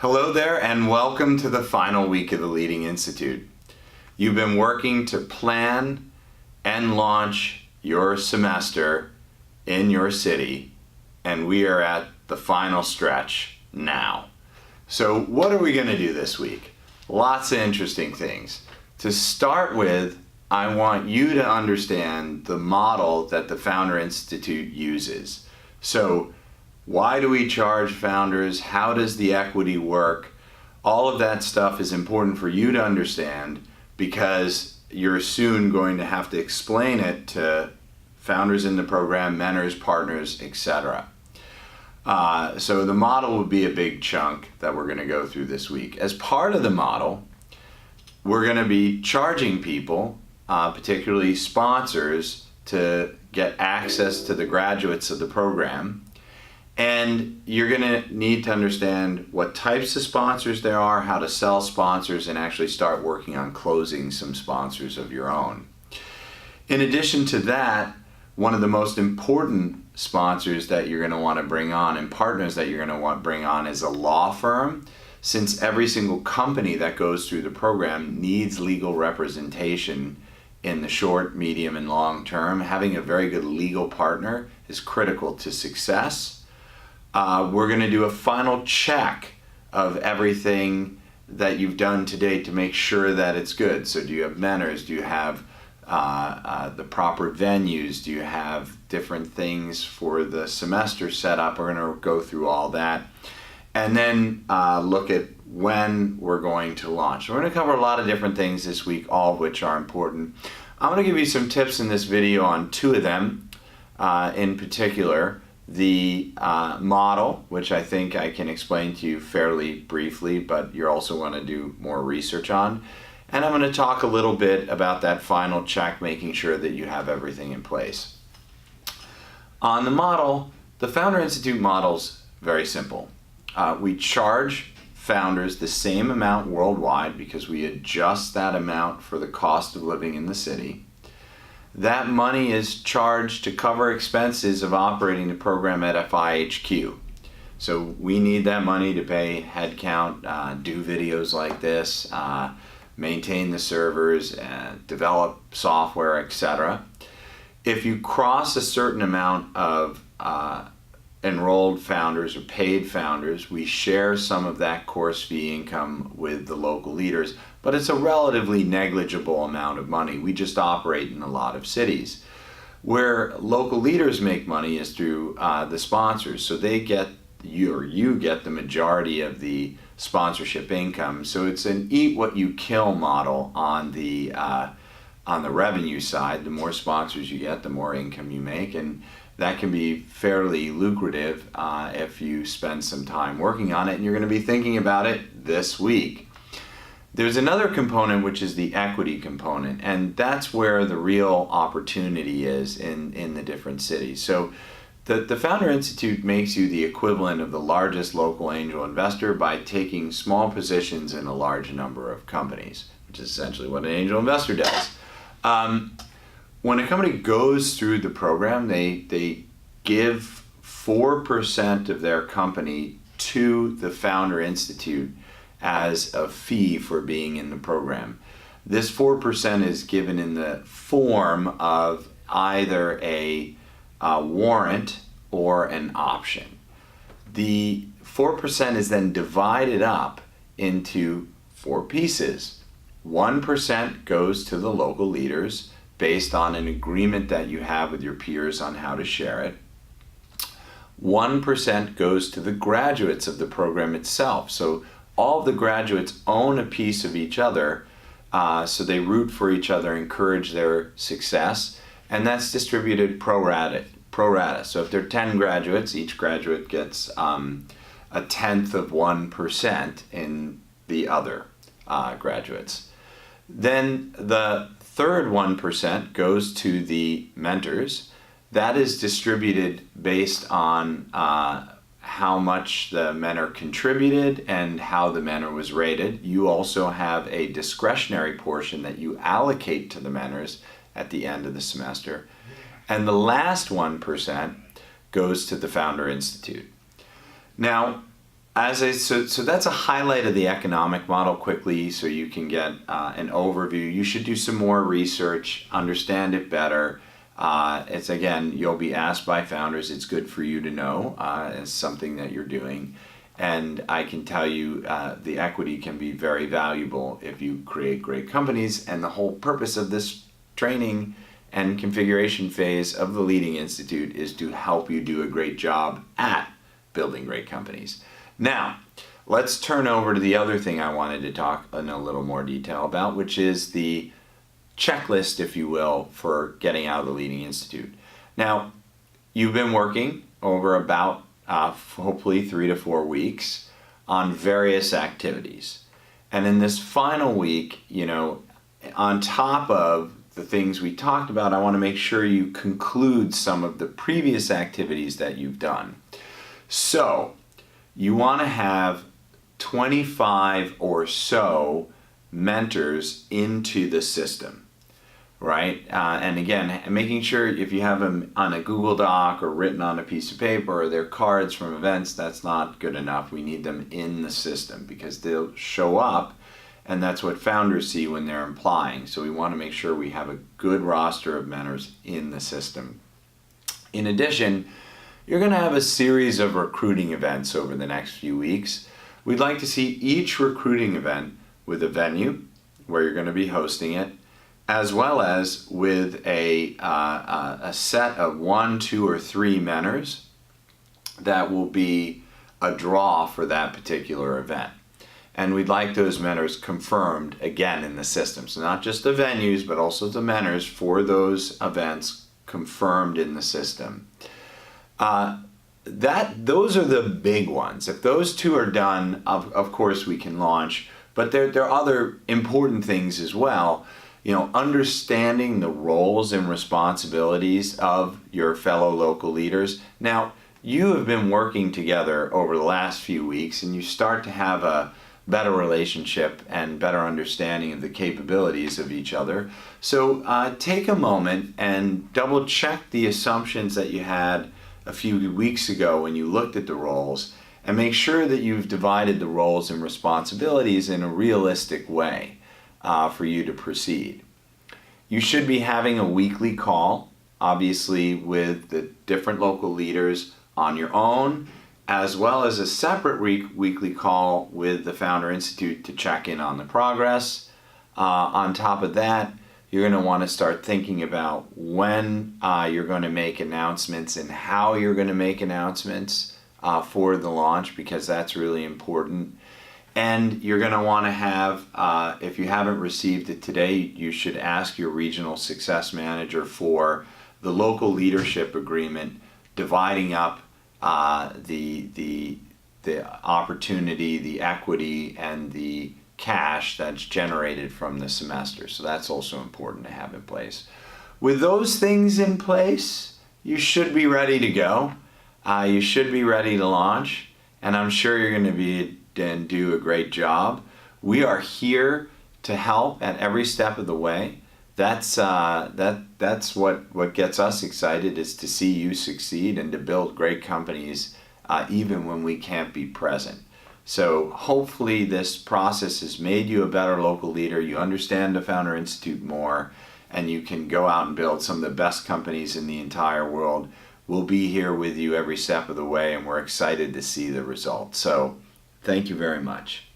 Hello there and welcome to the final week of the Leading Institute. You've been working to plan and launch your semester in your city, and we are at the final stretch now. So what are we going to do this week? Lots of interesting things. To start with, I want you to understand the model that the Founder Institute uses. So why do we charge founders? How does the equity work? All of that stuff is important for you to understand because you're soon going to have to explain it to founders in the program, mentors, partners, etc. So the model would be a big chunk that we're going to go through this week. As part of the model, we're going to be charging people, particularly sponsors, to get access to the graduates of the program. And you're going to need to understand what types of sponsors there are, how to sell sponsors, and actually start working on closing some sponsors of your own. In addition to that, one of the most important sponsors that you're going to want to bring on and partners that you're going to want to bring on is a law firm. Since every single company that goes through the program needs legal representation in the short, medium, and long term, having a very good legal partner is critical to success. We're going to do a final check of everything that you've done to date to make sure that it's good. So do you have mentors? Do you have the proper venues? Do you have different things for the semester set up? We're going to go through all that. And then look at when we're going to launch. We're going to cover a lot of different things this week, all of which are important. I'm going to give you some tips in this video on two of them in particular. The model, which I think I can explain to you fairly briefly, but you're also want to do more research on. And I'm going to talk a little bit about that final check, making sure that you have everything in place. On the model, the Founder Institute model's very simple. We charge founders the same amount worldwide because we adjust that amount for the cost of living in the city. That money is charged to cover expenses of operating the program at FIHQ. So we need that money to pay headcount, do videos like this, maintain the servers, develop software, etc. If you cross a certain amount of enrolled founders or paid founders, we share some of that course fee income with the local leaders, but it's a relatively negligible amount of money. We just operate in a lot of cities. Where local leaders make money is through the sponsors, so they get, you get the majority of the sponsorship income. So it's an eat what you kill model on the revenue side. The more sponsors you get, the more income you make, and that can be fairly lucrative if you spend some time working on it, and you're going to be thinking about it this week. There's another component, which is the equity component, and that's where the real opportunity is in the different cities. So the Founder Institute makes you the equivalent of the largest local angel investor by taking small positions in a large number of companies, which is essentially what an angel investor does. When a company goes through the program, they give 4% of their company to the Founder Institute as a fee for being in the program. This 4% is given in the form of either a warrant or an option. The 4% is then divided up into 4 pieces. 1% goes to the local leaders based on an agreement that you have with your peers on how to share it. 1% goes to the graduates of the program itself. So all of the graduates own a piece of each other, so they root for each other, encourage their success, and that's distributed pro rata. So if there are 10 graduates, each graduate gets a tenth of 1% in the other graduates. Then the third 1% goes to the mentors. That is distributed based on how much the mentor contributed and how the mentor was rated. You also have a discretionary portion that you allocate to the mentors at the end of the semester. And the last 1% goes to the Founder Institute. Now, So that's a highlight of the economic model quickly, so you can get an overview. You should do some more research, understand it better. It's again, you'll be asked by founders. It's good for you to know as something that you're doing, and I can tell you the equity can be very valuable if you create great companies. And the whole purpose of this training and configuration phase of the Leading Institute is to help you do a great job at building great companies. Now, let's turn over to the other thing I wanted to talk in a little more detail about, which is the checklist, if you will, for getting out of the Leading Institute. Now, you've been working over about hopefully 3 to 4 weeks on various activities. And in this final week, on top of the things we talked about, I want to make sure you conclude some of the previous activities that you've done. So, you want to have 25 or so mentors into the system, right? And again, making sure if you have them on a Google Doc or written on a piece of paper or they're cards from events, that's not good enough. We need them in the system because they'll show up, and that's what founders see when they're applying. So we want to make sure we have a good roster of mentors in the system. In addition, you're going to have a series of recruiting events over the next few weeks. We'd like to see each recruiting event with a venue where you're going to be hosting it, as well as with a set of 1, 2, or 3 mentors that will be a draw for that particular event. And we'd like those mentors confirmed again in the system. So not just the venues, but also the mentors for those events confirmed in the system. Those are the big ones. If those 2 are done, of course we can launch. But there are other important things as well. Understanding the roles and responsibilities of your fellow local leaders. Now, you have been working together over the last few weeks, and you start to have a better relationship and better understanding of the capabilities of each other. So take a moment and double check the assumptions that you had a few weeks ago when you looked at the roles, and make sure that you've divided the roles and responsibilities in a realistic way for you to proceed. You should be having a weekly call, obviously with the different local leaders on your own, as well as a separate weekly call with the Founder Institute to check in on the progress. On top of that, you're going to want to start thinking about when you're going to make announcements and how you're going to make announcements for the launch, because that's really important. And you're going to want to have, if you haven't received it today, you should ask your regional success manager for the local leadership agreement, dividing up the opportunity, the equity, and the cash that's generated from the semester. So that's also important to have in place. With those things in place, you should be ready to go. You should be ready to launch, and I'm sure you're going to be and do a great job. We are here to help at every step of the way. That's what gets us excited, is to see you succeed and to build great companies even when we can't be present. So hopefully this process has made you a better local leader. You understand the Founder Institute more, and you can go out and build some of the best companies in the entire world. We'll be here with you every step of the way, and we're excited to see the results. So thank you very much.